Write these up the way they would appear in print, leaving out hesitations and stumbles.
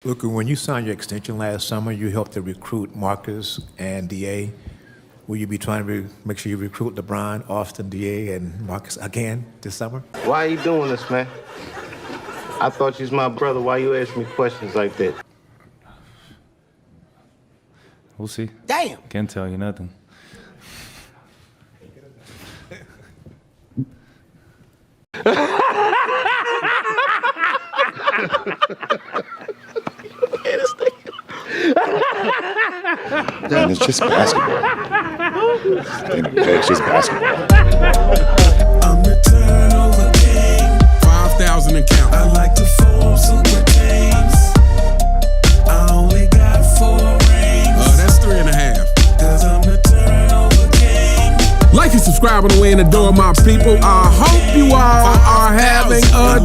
Look, when you signed your extension last summer, you helped to recruit Marcus and DA. Will you be trying to make sure you recruit LeBron, Austin, DA, and Marcus again this summer? Why are you doing this, man? I thought you was my brother. Why you asking me questions like that? We'll see. Damn. Can't tell you nothing. Man, it's just basketball. It's just basketball. I'm the turnover king. 5,000 and count. I like to form super teams. I only got 4 rings. That's 3.5. Cause I'm the turnover king. Like and subscribe on the way in the door, my people. I hope you all are having a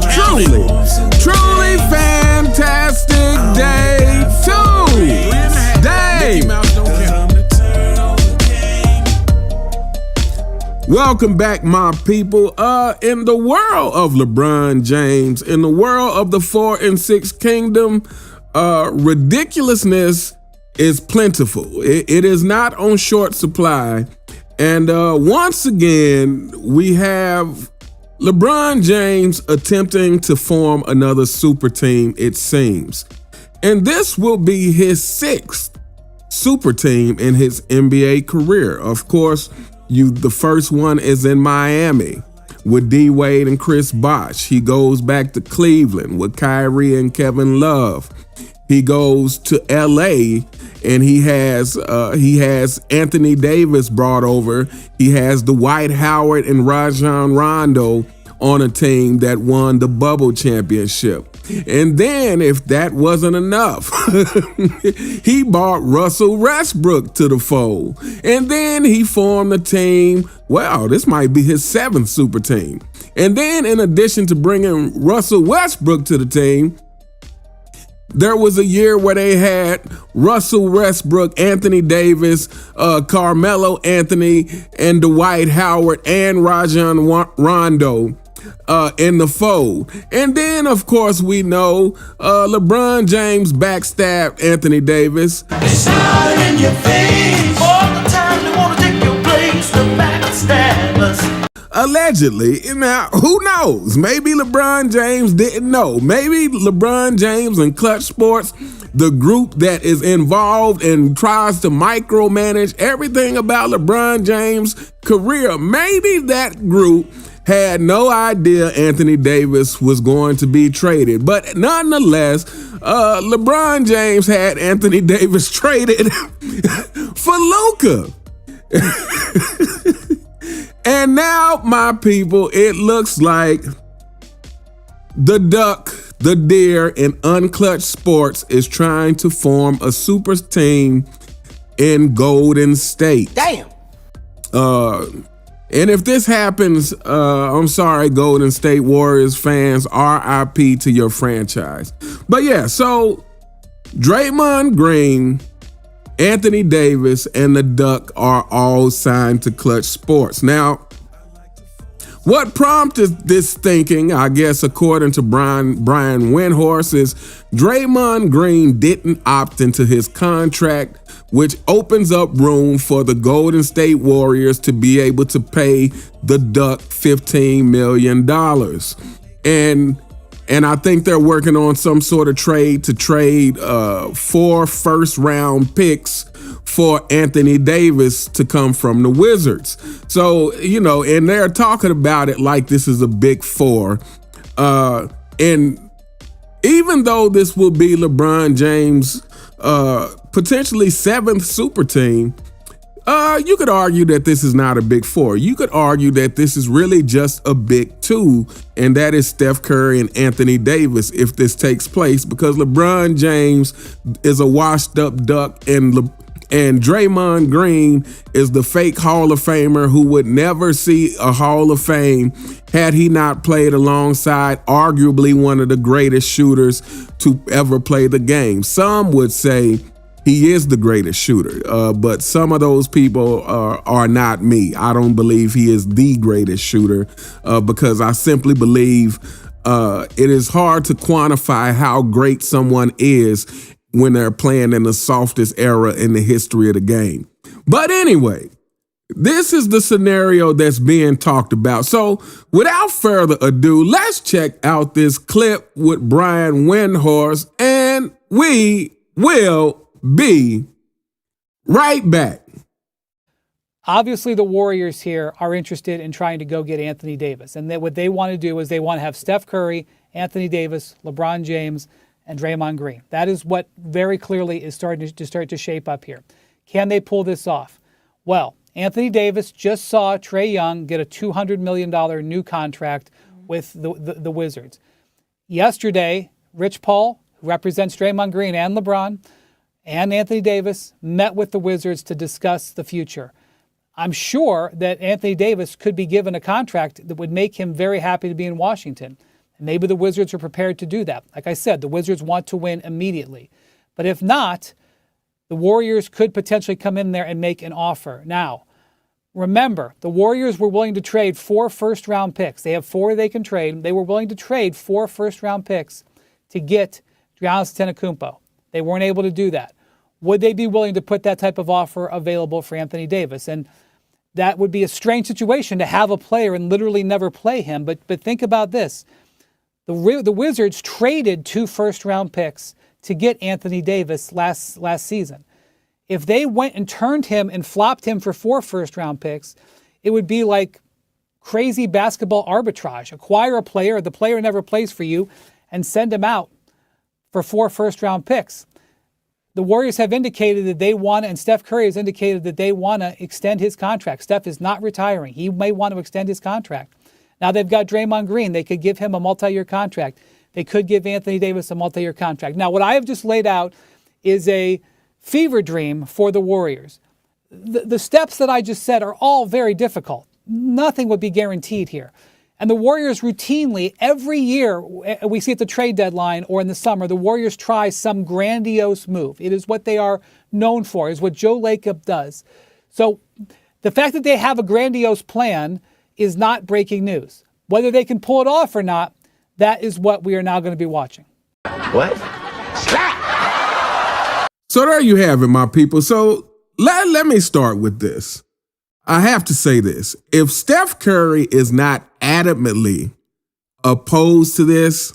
truly fantastic day too. Welcome back, my people. In the world of LeBron James, in the world of the 4 and 6 kingdom, ridiculousness is plentiful. It is not on short supply. And once again, we have LeBron James attempting to form another super team, it seems. And this will be his 6th super team in his NBA career. Of course, the first one is in Miami with D Wade and Chris Bosh. He goes back to Cleveland with Kyrie and Kevin Love. He goes to LA and he has Anthony Davis brought over. He has Dwight Howard and Rajon Rondo on a team that won the bubble championship. And then, if that wasn't enough, he brought Russell Westbrook to the fold. And then he formed a team. Wow, this might be his 7th super team. And then, in addition to bringing Russell Westbrook to the team, there was a year where they had Russell Westbrook, Anthony Davis, Carmelo Anthony, and Dwight Howard and Rajon Rondo in the fold. And then, of course, we know LeBron James backstabbed Anthony Davis. They shout in your face all the time. They want to take your place. The backstabbers. Allegedly. Now, who knows? Maybe LeBron James didn't know. Maybe LeBron James and Clutch Sports, the group that is involved and tries to micromanage everything about LeBron James' career, maybe that group had no idea Anthony Davis was going to be traded. But nonetheless, LeBron James had Anthony Davis traded for Luka. And now, my people, it looks like the duck, the deer in Unclutched Sports is trying to form a super team in Golden State. Damn. And if this happens, I'm sorry, Golden State Warriors fans, RIP to your franchise. But yeah, so Draymond Green, Anthony Davis, and the Duck are all signed to Clutch Sports. Now, what prompted this thinking, I guess, according to Brian Windhorst, is Draymond Green didn't opt into his contract, which opens up room for the Golden State Warriors to be able to pay the Duck $15 million. And I think they're working on some sort of trade to trade 4 first-round picks for Anthony Davis to come from the Wizards. So, and they're talking about it like this is a big 4. And even though this will be LeBron James' potentially 7th super team, you could argue that this is not a big 4. You could argue that this is really just a big 2, and that is Steph Curry and Anthony Davis if this takes place, because LeBron James is a washed up duck and Draymond Green is the fake Hall of Famer who would never see a Hall of Fame had he not played alongside arguably one of the greatest shooters to ever play the game. Some would say he is the greatest shooter, but some of those people are not me. I don't believe he is the greatest shooter because I simply believe It is hard to quantify how great someone is when they're playing in the softest era in the history of the game. But anyway, this is the scenario that's being talked about. So without further ado, let's check out this clip with Brian Windhorst, and we will be right back. Obviously, the Warriors here are interested in trying to go get Anthony Davis. And what they want to do is they want to have Steph Curry, Anthony Davis, LeBron James, and Draymond Green. That is what very clearly is starting to shape up here. Can they pull this off? Well, Anthony Davis just saw Trae Young get a $200 million new contract with the Wizards. Yesterday, Rich Paul, who represents Draymond Green and LeBron, and Anthony Davis met with the Wizards to discuss the future. I'm sure that Anthony Davis could be given a contract that would make him very happy to be in Washington. And maybe the Wizards are prepared to do that. Like I said, the Wizards want to win immediately. But if not, the Warriors could potentially come in there and make an offer. Now, remember, the Warriors were willing to trade 4 first-round picks. They have 4 they can trade. They were willing to trade 4 first-round picks to get Giannis Antetokounmpo. They weren't able to do that. Would they be willing to put that type of offer available for Anthony Davis? And that would be a strange situation to have a player and literally never play him. But think about this. The Wizards traded 2 first-round picks to get Anthony Davis last season. If they went and turned him and flopped him for 4 first-round picks, it would be like crazy basketball arbitrage. Acquire a player, the player never plays for you, and send him out for 4 first-round picks. The Warriors have indicated that they want, and Steph Curry has indicated that they want to extend his contract. Steph is not retiring. He may want to extend his contract. Now they've got Draymond Green. They could give him a multi-year contract. They could give Anthony Davis a multi-year contract. Now, what I have just laid out is a fever dream for the Warriors. The steps that I just said are all very difficult. Nothing would be guaranteed here. And the Warriors routinely, every year, we see at the trade deadline or in the summer, the Warriors try some grandiose move. It is what they are known for, is what Joe Lacob does. So the fact that they have a grandiose plan is not breaking news. Whether they can pull it off or not, that is what we are now going to be watching. What? So there you have it, my people. So let me start with this. I have to say this. If Steph Curry is not adamantly opposed to this,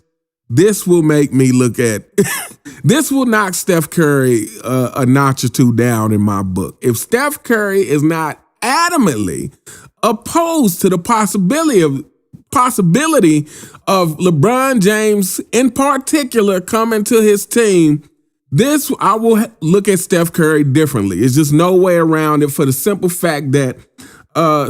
this will make me look at, this will knock Steph Curry a notch or 2 down in my book. If Steph Curry is not adamantly opposed to the possibility of LeBron James in particular coming to his team, this, I will look at Steph Curry differently. It's just no way around it, for the simple fact that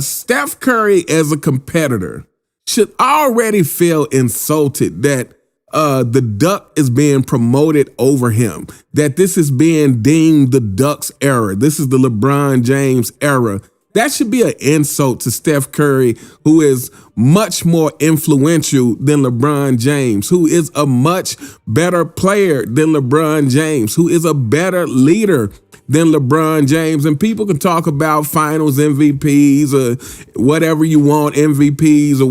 Steph Curry as a competitor should already feel insulted that the Duck is being promoted over him, that this is being deemed the Duck's era. This is the LeBron James era. That should be an insult to Steph Curry, who is much more influential than LeBron James, who is a much better player than LeBron James, who is a better leader than LeBron James. And people can talk about finals MVPs or whatever you want, MVPs or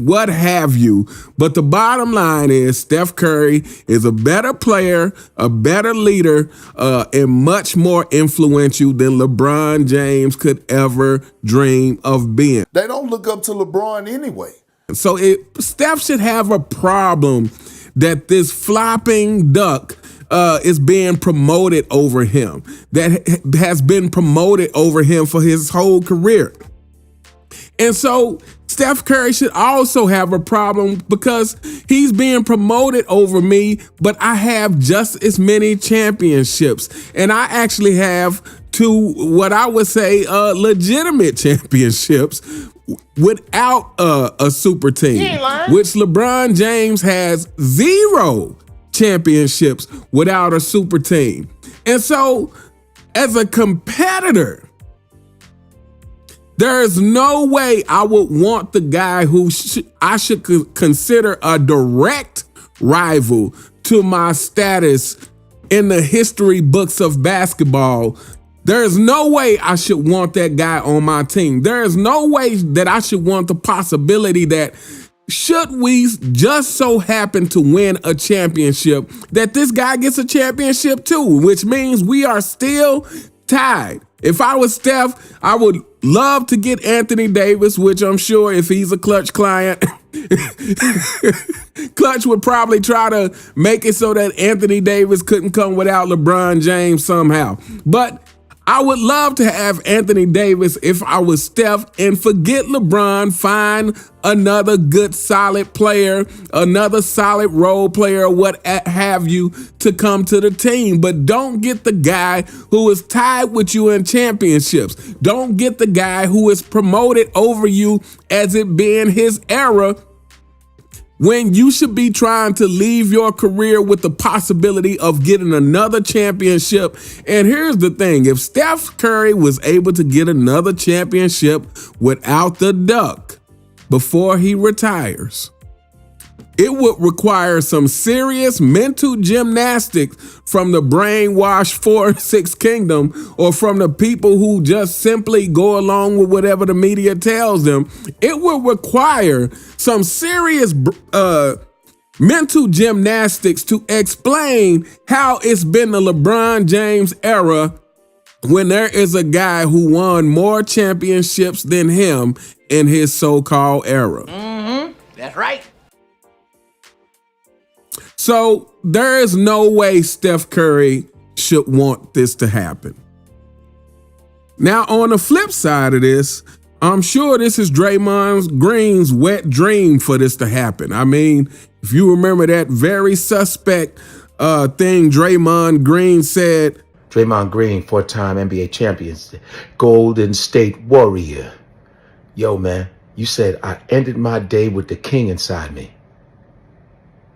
what have you. But the bottom line is Steph Curry is a better player, a better leader, and much more influential than LeBron James could ever dream of being. They don't look up to LeBron anyway. So Steph should have a problem that this flopping duck is being promoted over him, that has been promoted over him for his whole career. And so Steph Curry should also have a problem because he's being promoted over me, but I have just as many championships. And I actually have 2, what I would say, legitimate championships without a super team, which LeBron James has 0 championships without a super team. And so as a competitor, there is no way I would want the guy who I should consider a direct rival to my status in the history books of basketball. There is no way I should want that guy on my team. There is no way that I should want the possibility that should we just so happen to win a championship, that this guy gets a championship too, which means we are still tied. If I was Steph, I would love to get Anthony Davis, which I'm sure if he's a Clutch client, Clutch would probably try to make it so that Anthony Davis couldn't come without LeBron James somehow. But I would love to have Anthony Davis if I was Steph, and forget LeBron, find another good solid player, another solid role player, what have you, to come to the team. But don't get the guy who is tied with you in championships. Don't get the guy who is promoted over you as it being his era, when you should be trying to leave your career with the possibility of getting another championship. And here's the thing, if Steph Curry was able to get another championship without the Duck before he retires, it would require some serious mental gymnastics from the brainwashed 4-6 kingdom, or from the people who just simply go along with whatever the media tells them. It would require some serious mental gymnastics to explain how it's been the LeBron James era when there is a guy who won more championships than him in his so-called era. That's right. So there is no way Steph Curry should want this to happen. Now, on the flip side of this, I'm sure this is Draymond Green's wet dream for this to happen. I mean, if you remember that very suspect thing Draymond Green said. Draymond Green, 4-time NBA champion, Golden State Warrior. Yo, man, you said I ended my day with the king inside me.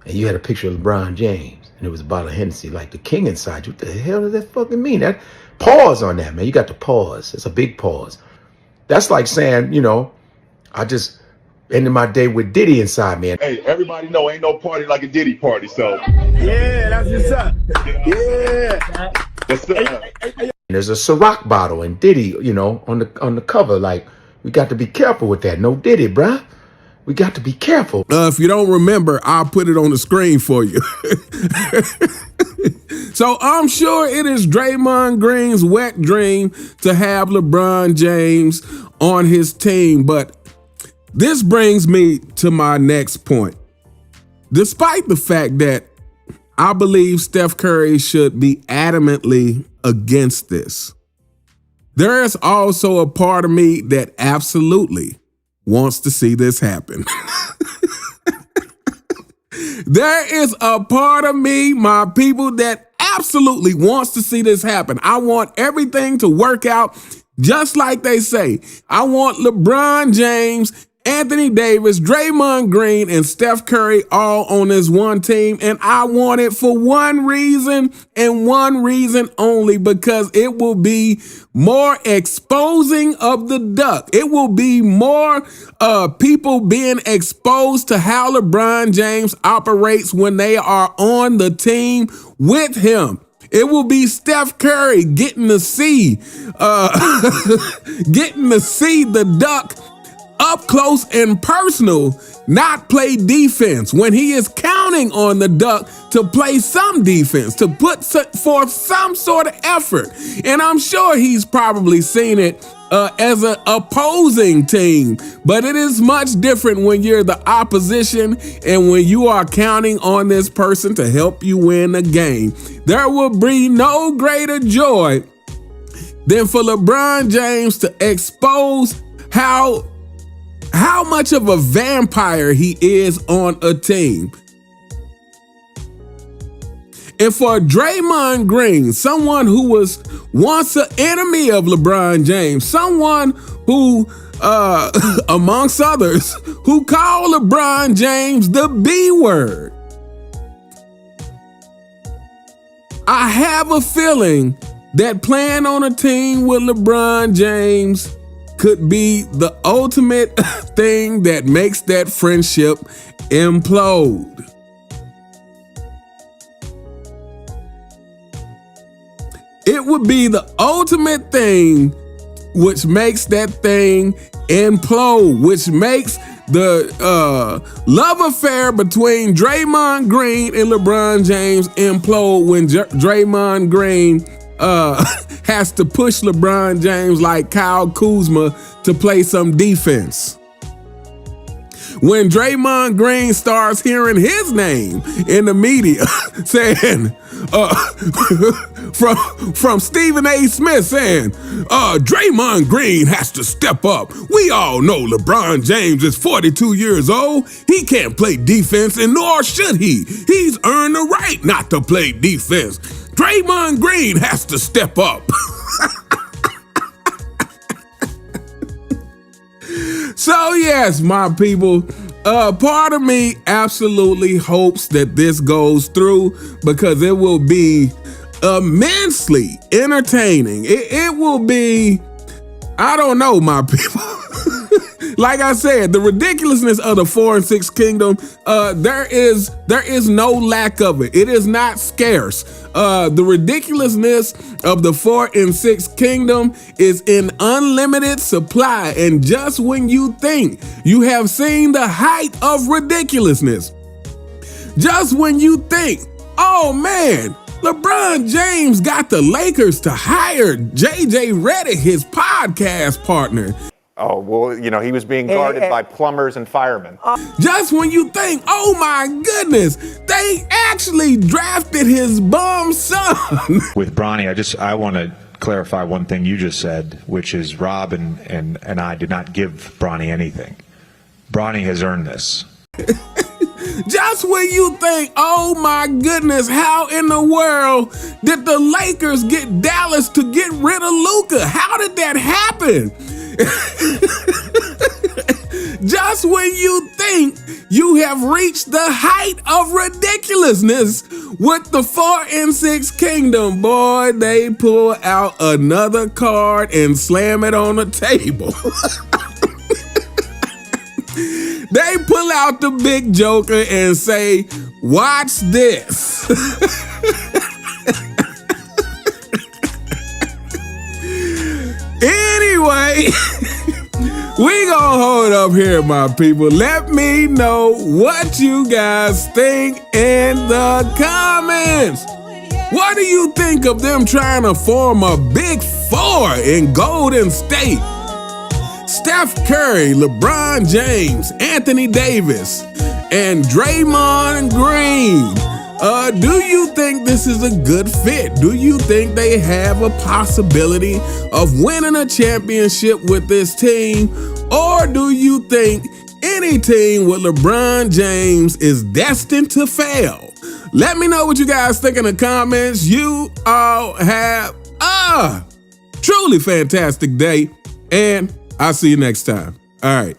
And you had a picture of LeBron James, and it was a bottle of Hennessy, like the king inside you. What the hell does that fucking mean? That pause on that, man. You got to pause. It's a big pause. That's like saying, you know, I just ended my day with Diddy inside me. Hey, everybody know ain't no party like a Diddy party, so. Yeah, that's what's up. Yeah. That's And there's a Ciroc bottle and Diddy, you know, on the cover. Like, we got to be careful with that. No Diddy, bruh. We got to be careful. If you don't remember, I'll put it on the screen for you. So I'm sure it is Draymond Green's wet dream to have LeBron James on his team. But this brings me to my next point. Despite the fact that I believe Steph Curry should be adamantly against this, there is also a part of me that absolutely wants to see this happen. There is a part of me, my people, that absolutely wants to see this happen. I want everything to work out just like they say. I want LeBron James, Anthony Davis, Draymond Green, and Steph Curry all on this one team. And I want it for one reason and one reason only, because it will be more exposing of the Duck. It will be more people being exposed to how LeBron James operates when they are on the team with him. It will be Steph Curry getting to see the Duck up close and personal, not play defense, when he is counting on the Duck to play some defense, to put forth some sort of effort. And I'm sure he's probably seen it as an opposing team, but it is much different when you're the opposition and when you are counting on this person to help you win a game. There will be no greater joy than for LeBron James to expose how much of a vampire he is on a team. And for Draymond Green, someone who was once an enemy of LeBron James, someone who, amongst others, who called LeBron James the B word, I have a feeling that playing on a team with LeBron James could be the ultimate thing that makes that friendship implode. It would be the ultimate thing which makes that thing implode, which makes love affair between Draymond Green and LeBron James implode when Draymond Green has to push LeBron James like Kyle Kuzma to play some defense. When Draymond Green starts hearing his name in the media saying, from Stephen A. Smith saying, Draymond Green has to step up. We all know LeBron James is 42 years old. He can't play defense, and nor should he. He's earned the right not to play defense. Draymond Green has to step up. So yes, my people, part of me absolutely hopes that this goes through because it will be immensely entertaining. It will be, I don't know, my people. Like I said, the ridiculousness of the 4 and 6 kingdom, there is no lack of it. It is not scarce. The ridiculousness of the 4 and 6 kingdom is in unlimited supply. And just when you think you have seen the height of ridiculousness, just when you think, oh man, LeBron James got the Lakers to hire JJ Redick, his podcast partner. Oh, well, you know, he was being guarded by plumbers and firemen. Just when you think, oh my goodness, they actually drafted his bum son. With Bronny, I want to clarify one thing you just said, which is Rob and I did not give Bronny anything. Bronny has earned this. Just when you think, oh my goodness, how in the world did the Lakers get Dallas to get rid of Luka? How did that happen? Just when you think you have reached the height of ridiculousness with the 4 and 6 kingdom, boy, they pull out another card and slam it on the table. They pull out the big joker and say, watch this. Anyway, we gonna hold up here, my people. Let me know what you guys think in the comments. What do you think of them trying to form a big 4 in Golden State? Steph Curry, LeBron James, Anthony Davis, and Draymond Green. Do you think this is a good fit? Do you think they have a possibility of winning a championship with this team? Or do you think any team with LeBron James is destined to fail? Let me know what you guys think in the comments. You all have a truly fantastic day, and I'll see you next time. All right.